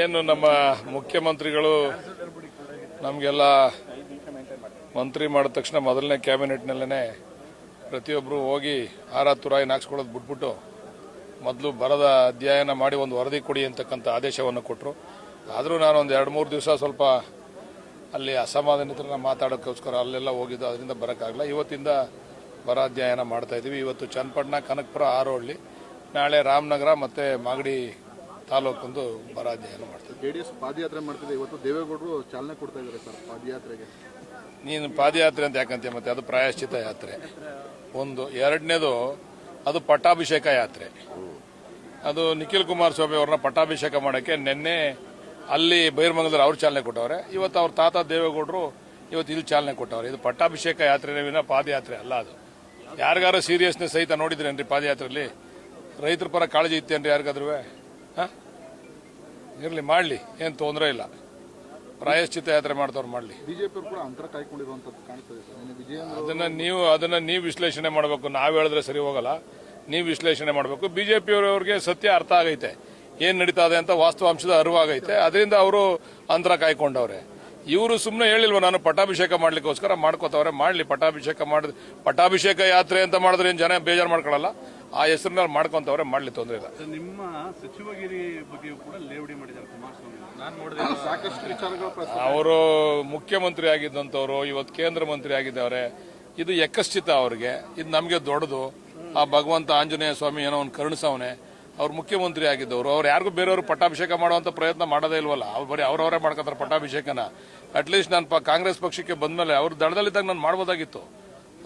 ಏನು ನಮ್ಮ ಮುಖ್ಯಮಂತ್ರಿಗಳು ನಮಗೆಲ್ಲ ಮಂತ್ರಿ ಮಾಡಿದ ತಕ್ಷಣ ಮೊದಲನೇ ಕ್ಯಾಬಿನೆಟ್ನಲ್ಲೇ ಪ್ರತಿಯೊಬ್ಬರು ಹೋಗಿ ಹಾರ ತುರಾಯಿ ನಾಕ್ಸ್ಕೊಳ್ಳೋದು ಬಿಟ್ಬಿಟ್ಟು ಮೊದಲು ಬರದ ಅಧ್ಯಯನ ಮಾಡಿ ಒಂದು ವರದಿ ಕೊಡಿ ಅಂತಕ್ಕಂಥ ಆದೇಶವನ್ನು ಕೊಟ್ಟರು. ಆದರೂ ನಾನು ಒಂದು 2-3 ದಿವಸ ಸ್ವಲ್ಪ ಅಲ್ಲಿ ಅಸಮಾಧಾನಿತರನ್ನ ಮಾತಾಡೋಕ್ಕೋಸ್ಕರ ಅಲ್ಲೆಲ್ಲ ಹೋಗಿದ್ದು, ಅದರಿಂದ ಬರೋಕ್ಕಾಗಲ್ಲ. ಇವತ್ತಿಂದ ಬರ ಅಧ್ಯಯನ ಮಾಡ್ತಾ ಇದ್ದೀವಿ. ಇವತ್ತು ಚನ್ನಪಟ್ಟಣ, ಕನಕಪುರ, ಆರೋಹಳ್ಳಿ, ನಾಳೆ ರಾಮನಗರ ಮತ್ತು ಮಾಗಡಿ ತಾಲೂಕೊಂದು ಬರ ಅಧ್ಯಯನ ಮಾಡ್ತೀವಿ. ಜೆಡಿಎಸ್ ಪಾದಯಾತ್ರೆ ಮಾಡ್ತಿದೆ, ಇವತ್ತು ದೇವೇಗೌಡರು ಚಾಲನೆ ಕೊಡ್ತಾ ಇದ್ದಾರೆ ಸರ್ ಪಾದಯಾತ್ರೆಗೆ. ನೀನು ಪಾದಯಾತ್ರೆ ಅಂತ ಯಾಕಂತೀಯ? ಮತ್ತೆ ಅದು ಪ್ರಾಯಶ್ಚಿತ ಯಾತ್ರೆ ಒಂದು. ಎರಡನೇದು ಅದು ಪಟ್ಟಾಭಿಷೇಕ ಯಾತ್ರೆ. ಅದು ನಿಖಿಲ್ ಕುಮಾರಸ್ವಾಮಿ ಅವ್ರನ್ನ ಪಟ್ಟಾಭಿಷೇಕ ಮಾಡೋಕ್ಕೆ ನಿನ್ನೆ ಅಲ್ಲಿ ಬೈರ್ಮಂಗಲದಲ್ಲಿ ಅವ್ರು ಚಾಲನೆ ಕೊಟ್ಟವ್ರೆ. ಇವತ್ತು ಅವ್ರ ತಾತ ದೇವೇಗೌಡರು ಇವತ್ತು ಇಲ್ಲಿ ಚಾಲನೆ ಕೊಟ್ಟವ್ರೆ. ಇದು ಪಟ್ಟಾಭಿಷೇಕ ಯಾತ್ರೆ ವಿನ ಪಾದಯಾತ್ರೆ ಅಲ್ಲ. ಅದು ಯಾರಿಗಾರ ಸೀರಿಯಸ್ನೆಸ್ ಸಹಿತ ನೋಡಿದ್ರೇನ್ರಿ ಪಾದಯಾತ್ರೆಯಲ್ಲಿ? ರೈತರ ಪರ ಕಾಳಜಿ ಇತ್ತೇನ್ರಿ ಯಾರಿಗಾದ್ರೂ? ಇರಲಿ, ಮಾಡಲಿ, ಏನು ತೊಂದರೆ ಇಲ್ಲ. ಪ್ರಾಯಶ್ಚಿತ ಯಾತ್ರೆ ಮಾಡ್ದವ್ರು ಮಾಡಲಿ. ಬಿಜೆಪಿ ಕೂಡ ಅಂತರ ಕಾಯ್ಕೊಂಡಿರುವಂತದ್ದು ಕಾಣ್ತದೆ ಸರ್. ಅದನ್ನ ನೀವು ವಿಶ್ಲೇಷಣೆ ಮಾಡಬೇಕು. ನಾವು ಹೇಳಿದ್ರೆ ಸರಿ ಹೋಗಲ್ಲ, ನೀವು ವಿಶ್ಲೇಷಣೆ ಮಾಡಬೇಕು. ಬಿಜೆಪಿಯವರವ್ರಿಗೆ ಸತ್ಯ ಅರ್ಥ ಆಗೈತೆ, ಏನ್ ನಡೀತಾ ಇದೆ ಅಂತ ವಾಸ್ತವಾಂಶದ ಅರಿವಾಗೈತೆ. ಅದರಿಂದ ಅವರು ಅಂತರ ಕಾಯ್ಕೊಂಡವ್ರೆ. ಇವರು ಸುಮ್ಮನೆ ಹೇಳಿಲ್ವ ನಾನು ಪಟ್ಟಾಭಿಷೇಕ ಮಾಡ್ಲಿಕ್ಕೋಸ್ಕರ ಮಾಡ್ಕೋತವ್ರೆ. ಮಾಡಲಿ, ಪಟ್ಟಾಭಿಷೇಕ ಯಾತ್ರೆ ಅಂತ ಮಾಡಿದ್ರೆ ಏನು ಜನ ಬೇಜಾರು ಮಾಡ್ಕೊಳ್ಳಲ್ಲ. ಆ ಹೆಸರಿನಲ್ಲಿ ಮಾಡ್ಕೊಂತವ್ರೆ, ಮಾಡಲಿ, ತೊಂದರೆ ಇಲ್ಲ. ನಿಮ್ಮ ಸಚಿವಗಿರಿ ಬಗ್ಗೆ ಕೂಡ ಲೇವಡಿ ಮಾಡಿದ್ದಾರೆ ಕುಮಾರಸ್ವಾಮಿ. ಸಾಕಷ್ಟು ವಿಚಾರಗಳು. ಅವರು ಮುಖ್ಯಮಂತ್ರಿ ಆಗಿದ್ದಂಥವ್ರು ಇವತ್ತು ಕೇಂದ್ರ ಮಂತ್ರಿ ಆಗಿದ್ದವ್ರೆ. ಇದು ಯಕಶ್ಚಿತ ಅವ್ರಿಗೆ. ಇದು ನಮಗೆ ದೊಡ್ಡದು. ಆ ಭಗವಂತ ಆಂಜನೇಯ ಸ್ವಾಮಿ ಏನೋ ಒಂದು ಕರುಣಿಸವನೆ. ಅವ್ರು ಮುಖ್ಯಮಂತ್ರಿ ಆಗಿದ್ದವರು. ಅವ್ರು ಯಾರಿಗೂ ಬೇರೆಯವರು ಪಟ್ಟಾಭಿಷೇಕ ಮಾಡುವಂತ ಪ್ರಯತ್ನ ಮಾಡೋದೇ ಇಲ್ವಲ್ಲ. ಅವ್ರು ಬರೀ ಅವರವರೇ ಮಾಡ್ಕೊತಾರೆ ಪಟ್ಟಾಭಿಷೇಕನ. ಅಟ್ಲೀಸ್ಟ್ ನಾನು ಕಾಂಗ್ರೆಸ್ ಪಕ್ಷಕ್ಕೆ ಬಂದ್ಮೇಲೆ ಅವ್ರು ದಳದಲ್ಲಿದ್ದಾಗ ನಾನು ಮಾಡ್ಬೋದಾಗಿತ್ತು.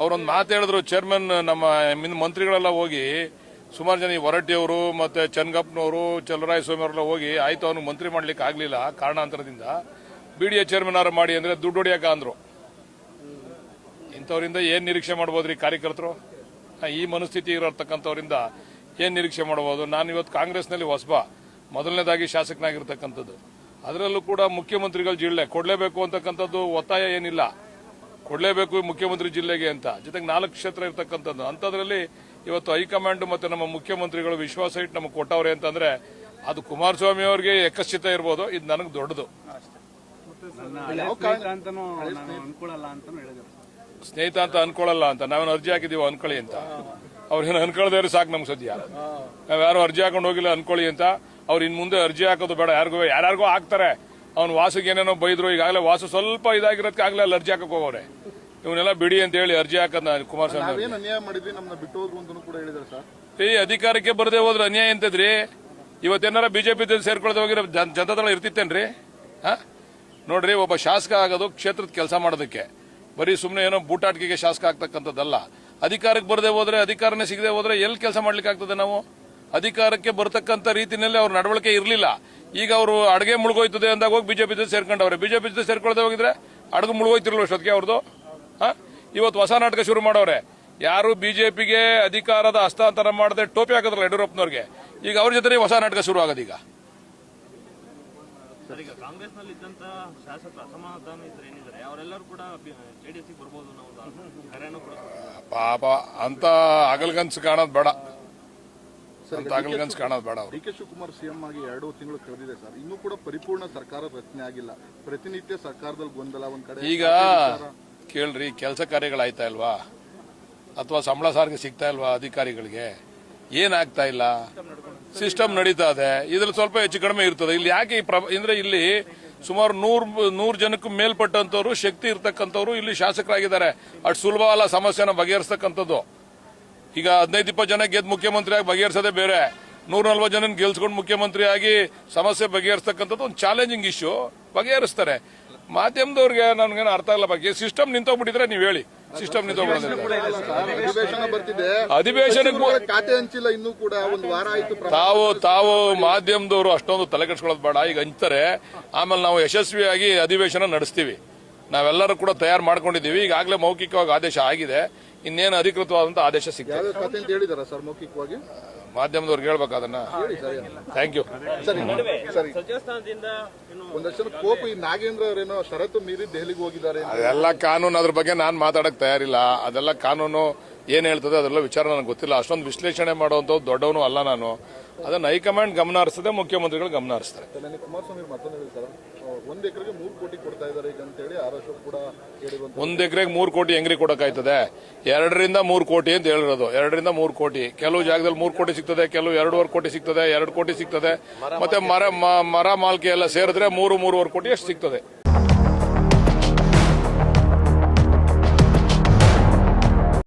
ಅವರೊಂದು ಮಾತು ಹೇಳಿದ್ರು, ಚೇರ್ಮನ್ ನಮ್ಮ ಮಂತ್ರಿಗಳೆಲ್ಲ ಹೋಗಿ ಸುಮಾರು ಜನ, ಹೊರಟ್ಟಿಯವರು ಮತ್ತೆ ಚನ್ನಗಪ್ಪನವರು, ಚಲರಾಯಸ್ವಾಮಿ ಅವರೆಲ್ಲ ಹೋಗಿ ಆಯ್ತು ಅವನು ಮಂತ್ರಿ ಮಾಡ್ಲಿಕ್ಕೆ ಆಗ್ಲಿಲ್ಲ ಕಾರಣಾಂತರದಿಂದ, ಬಿಡಿಎ ಚೇರ್ಮನ್ ಆರು ಮಾಡಿ ಅಂದ್ರೆ ದುಡ್ಡು ಹೊಡಿಯಾಕ ಅಂದ್ರು. ಇಂಥವರಿಂದ ಏನ್ ನಿರೀಕ್ಷೆ ಮಾಡಬಹುದ್ರಿ ಕಾರ್ಯಕರ್ತರು? ಈ ಮನಸ್ಥಿತಿ ಇರತಕ್ಕಂಥವರಿಂದ ಏನ್ ನಿರೀಕ್ಷೆ ಮಾಡಬಹುದು? ನಾನು ಇವತ್ತು ಕಾಂಗ್ರೆಸ್ನಲ್ಲಿ ಹೊಸಬ, ಮೊದಲನೇದಾಗಿ ಶಾಸಕನಾಗಿರ್ತಕ್ಕಂಥದ್ದು. ಅದರಲ್ಲೂ ಕೂಡ ಮುಖ್ಯಮಂತ್ರಿಗಳು ಜಿಲ್ಲೆ ಕೊಡಲೇಬೇಕು ಅಂತಕ್ಕಂಥದ್ದು ಒತ್ತಾಯ ಏನಿಲ್ಲ. ಕೊಡಲೇಬೇಕು ಮುಖ್ಯಮಂತ್ರಿ ಜಿಲ್ಲೆಗೆ ಅಂತ. ಜೊತೆಗೆ 4 ಕ್ಷೇತ್ರ ಇರತಕ್ಕಂಥದ್ದು. ಅಂಥದ್ರಲ್ಲಿ ಇವತ್ತು ಹೈಕಮಾಂಡ್ ಮತ್ತೆ ನಮ್ಮ ಮುಖ್ಯಮಂತ್ರಿಗಳು ವಿಶ್ವಾಸ ಇಟ್ಟು ನಮಗೆ ಕೊಟ್ಟವ್ರೆ ಅಂತಂದ್ರೆ ಅದು ಕುಮಾರಸ್ವಾಮಿ ಅವರಿಗೆ ಯಕಶ್ಚಿತ ಇರ್ಬೋದು. ಇದು ನನಗೆ ದೊಡ್ಡದು. ಸ್ನೇಹಿತ ಅಂತ ಅನ್ಕೊಳ್ಳಲ್ಲ ಅಂತ ನಾವೇನು ಅರ್ಜಿ ಹಾಕಿದೀವಿ ಅನ್ಕೊಳ್ಳಿ ಅಂತ. ಅವ್ರೇನು ಅನ್ಕೊಳ್ಳೋದೇ ಸಾಕು ನಮ್ಗೆ ಸದ್ಯ. ನಾವ್ಯಾರು ಅರ್ಜಿ ಹಾಕೊಂಡು ಹೋಗಿಲ್ಲ ಅನ್ಕೊಳ್ಳಿ ಅಂತ. ಅವ್ರು ಇನ್ ಮುಂದೆ ಅರ್ಜಿ ಹಾಕೋದು ಬೇಡ. ಯಾರ್ಯಾರಿಗೋ ಹಾಕ್ತಾರೆ. ಅವ್ನು ವಾಸಿಗೆ ಏನೇನೋ ಬೈದ್ರು. ಈಗಾಗಲೇ ವಾಸು ಸ್ವಲ್ಪ ಇದಾಗಿರೋದಕ್ಕೆ ಆಗ್ಲೇ ಅಲ್ಲಿ ಅರ್ಜಿ ಹಾಕಕ್ ಹೋಗೋರೆ. ಇವನ್ನೆಲ್ಲ ಬಿಡಿ ಅಂತ ಹೇಳಿ ಅರ್ಜಿ ಹಾಕದ್ ಕುಮಾರಸ್ವಾಮಿ. ಅಧಿಕಾರಕ್ಕೆ ಬರದೇ ಹೋದ್ರೆ ಅನ್ಯಾಯ ಎಂತದ್ರಿ? ಇವತ್ತೇನಾರ ಬಿಜೆಪಿ ಸೇರ್ಕೊಳ್ಳದೆ ಹೋಗಿರೋ ಜನತಾದಳ ಇರ್ತಿತ್ತೇನ್ರಿ? ನೋಡ್ರಿ, ಒಬ್ಬ ಶಾಸಕ ಆಗೋದು ಕ್ಷೇತ್ರದ ಕೆಲಸ ಮಾಡೋದಕ್ಕೆ, ಬರೀ ಸುಮ್ಮನೆ ಏನೋ ಬೂಟಾಟಿಕೆಗೆ ಶಾಸಕ ಆಗ್ತಕ್ಕಂಥದ್ದಲ್ಲ. ಅಧಿಕಾರಕ್ಕೆ ಬರದೇ ಹೋದ್ರೆ, ಅಧಿಕಾರನೇ ಸಿಗದೆ ಹೋದ್ರೆ ಎಲ್ಲಿ ಕೆಲಸ ಮಾಡ್ಲಿಕ್ಕೆ ಆಗ್ತದೆ? ನಾವು ಅಧಿಕಾರಕ್ಕೆ ಬರತಕ್ಕಂಥ ರೀತಿಯಲ್ಲಿ ಅವ್ರ ನಡವಳಿಕೆ ಇರಲಿಲ್ಲ. ಈಗ ಅವರು ಅಡುಗೆ ಮುಳುಗೋಯ್ತದೆ ಅಂದಾಗ ಹೋಗಿ ಬಿಜೆಪಿ ಜೊತೆ ಸೇರ್ಕೊಂಡವ್ರೆ. ಬಿಜೆಪಿ ಜೊತೆ ಸೇರ್ಕೊಳ್ಳದೆ ಹೋಗಿದ್ರೆ ಅಡುಗೆ ಮುಳುಗೋಯ್ತಿರಲ್ಲ ಅಷ್ಟೊತ್ತಿಗೆ ಅವ್ರದ್ದು. ಇವತ್ತು ಹೊಸ ನಾಟಕ ಶುರು ಮಾಡವ್ರೆ. ಯಾರು ಬಿಜೆಪಿಗೆ ಅಧಿಕಾರದ ಹಸ್ತಾಂತರ ಮಾಡದೆ ಟೋಪಿ ಹಾಕಿದ್ರಲ್ಲ ಯಡಿಯೂರಪ್ಪನವ್ರಿಗೆ, ಈಗ ಅವ್ರ ಜೊತೆ ಹೊಸ ನಾಟಕ ಶುರು ಆಗೋದೀಗ. ಕಾಂಗ್ರೆಸ್ನಲ್ಲಿ ಇದ್ದಂತ ಶಾಸಕರು ಅಸಮಾಧಾನ ಇದ್ರೆ ಏನಿದ್ದಾರೆ ಅವರೆಲ್ಲರೂ ಕೂಡ ಜೆಡಿಎಸ್ ಬರ್ಬೋದು. ಪಾಪ ಅಂತ ಅಗಲ್ಗನ್ಸ್ ಕಾಣೋದು ಬೇಡ. ಕಾಣೋದು ಬೇಡ. ಡಿ ಕೆ ಶಿವಕುಮಾರ್ ಸಿಎಂ ಆಗಿ 2 ತಿಂಗಳು ಕಳೆದಿದೆ ಸರ್. ಇನ್ನೂ ಕೂಡ ಪರಿಪೂರ್ಣ ಸರ್ಕಾರ ರಚನೆ ಆಗಿಲ್ಲ. ಪ್ರತಿನಿತ್ಯ ಸರ್ಕಾರದಲ್ಲಿ ಗೊಂದಲ ಒಂದ್ ಕಡೆ. ಈಗ ಕೇಳ್ರಿ, ಕೆಲಸ ಕಾರ್ಯಗಳಾಯ್ತಾ ಇಲ್ವಾ? ಅಥವಾ ಸಂಬಳ ಸಾರಿಗೆ ಸಿಗ್ತಾ ಇಲ್ವಾ ಅಧಿಕಾರಿಗಳಿಗೆ? ಏನಾಗ್ತಾ ಇಲ್ಲ. ಸಿಸ್ಟಮ್ ನಡೀತಾ ಇದೆ. ಇದ್ರಲ್ಲಿ ಸ್ವಲ್ಪ ಹೆಚ್ಚು ಕಡಿಮೆ ಇರ್ತದೆ. ಇಲ್ಲಿ ಯಾಕೆ ಅಂದ್ರೆ ಇಲ್ಲಿ ಸುಮಾರು 100 ಜನಕ್ಕೂ ಮೇಲ್ಪಟ್ಟಂತವ್ರು ಶಕ್ತಿ ಇರ್ತಕ್ಕಂಥವ್ರು ಇಲ್ಲಿ ಶಾಸಕರಾಗಿದ್ದಾರೆ. ಅಷ್ಟು ಸುಲಭ ಅಲ್ಲ ಸಮಸ್ಯೆನ ಬಗೆಹರಿಸ್ತಕ್ಕಂಥದ್ದು. ಈಗ 15-20 ಜನ ಗೆದ್ದು ಮುಖ್ಯಮಂತ್ರಿ ಆಗಿ ಬಗೆಹರಿಸೋದೇ ಬೇರೆ. 140 ಜನ ಗೆಲ್ಸ್ಕೊಂಡು ಮುಖ್ಯಮಂತ್ರಿ ಆಗಿ ಸಮಸ್ಯೆ ಬಗೆಹರಿಸ್ತಕ್ಕಂಥದ್ದು ಒಂದು ಚಾಲೆಂಜಿಂಗ್ ಇಶ್ಯೂ. ಬಗೆಹರಿಸ್ತಾರೆ. ಮಾಧ್ಯಮದವ್ರಿಗೆ ನನ್ಗೇನು ಅರ್ಥ ಇಲ್ಲ. ಬಗ್ಗೆ ಸಿಸ್ಟಮ್ ನಿಂತೋಗ್ಬಿಟ್ಟಿದ್ರೆ ನೀವು ಹೇಳಿ. ಸಿಸ್ಟಮ್ ನಿಂತೋಗ್ಬಿಟ್ಟಿದ್ರೆ ಅಧಿವೇಶನಕ್ಕೆ ಖಾತೆ ಹಂಚಿಲ್ಲ. ಇನ್ನೂ ಕೂಡ ಒಂದು ವಾರ ಆಯ್ತು. ತಾವು ಮಾಧ್ಯಮದವರು ಅಷ್ಟೊಂದು ತಲೆ ಕೆಡಿಸ್ಕೊಳ್ಳೋದು ಬೇಡ. ಈಗ ಹಂಚ್ತಾರೆ, ಆಮೇಲೆ ನಾವು ಯಶಸ್ವಿಯಾಗಿ ಅಧಿವೇಶನ ನಡೆಸ್ತೀವಿ. ನಾವೆಲ್ಲರೂ ಕೂಡ ತಯಾರು ಮಾಡ್ಕೊಂಡಿದ್ದೀವಿ. ಈಗಾಗಲೇ ಮೌಖಿಕವಾಗಿ ಆದೇಶ ಆಗಿದೆ. ಇನ್ನೇನು ಅಧಿಕೃತವಾದಂತ ಆದೇಶ ಸಿಗ್ತದೆ. ಮಾಧ್ಯಮದವ್ರಿಗೆ ಹೇಳ್ಬೇಕು ಅದನ್ನ. Thank you. ನಾಗೇಂದ್ರ ಅವರೇನೋ ಷರತ್ತು ಮೀರಿ ದೆಹಲಿಗೆ ಹೋಗಿದ್ದಾರೆ. ಅದೆಲ್ಲ ಕಾನೂನು. ಅದ್ರ ಬಗ್ಗೆ ನಾನು ಮಾತಾಡಕ್ ತಯಾರಿಲ್ಲ. ಅದೆಲ್ಲ ಕಾನೂನು ಏನ್ ಹೇಳ್ತದೆ ಅದೆಲ್ಲ ವಿಚಾರ ನನಗೆ ಗೊತ್ತಿಲ್ಲ. ಅಷ್ಟೊಂದು ವಿಶ್ಲೇಷಣೆ ಮಾಡುವಂತ ದೊಡ್ಡವನು ಅಲ್ಲ ನಾನು. ಅದನ್ನ ಹೈಕಮಾಂಡ್ ಗಮನ ಹರಿಸ್ತದೆ, ಮುಖ್ಯಮಂತ್ರಿಗಳು ಗಮನ ಹರಿಸ್ತಾರೆ. ನನಗೆ ಕುಮಾರಸ್ವಾಮಿ ಮತ್ತೊಂದು ಹೇಳಿ ಸರ್, 1 ಎಕರೆಗೆ 3 ಕೋಟಿ ಕೊಡ್ತಾ ಇದ್ದಾರೆ ಈಗ ಅಂತೇಳಿ ಆರ್ ಅಶೋಕ್ ಕೂಡ ಹೇಳಿರುವಂತ. 1 ಎಕರೆಗೆ 3 ಕೋಟಿ ಹೆಂಗ್ರಿ ಕೊಡಕ್ಕಾಯ್ತದೆ? 2ರಿಂದ 3 ಕೋಟಿ ಅಂತ ಹೇಳಿರೋದು. 2ರಿಂದ 3 ಕೋಟಿ. ಕೆಲವು ಜಾಗದಲ್ಲಿ 3 ಕೋಟಿ ಸಿಗ್ತದೆ, ಕೆಲವು 2.5 ಕೋಟಿ ಸಿಗ್ತದೆ, 2 ಕೋಟಿ ಸಿಗ್ತದೆ. ಮತ್ತೆ ಮರ ಮಾಲ್ಕೆ ಎಲ್ಲ ಸೇರಿದ್ರೆ 3-3.5 ಕೋಟಿ ಅಷ್ಟು ಸಿಗ್ತದೆ.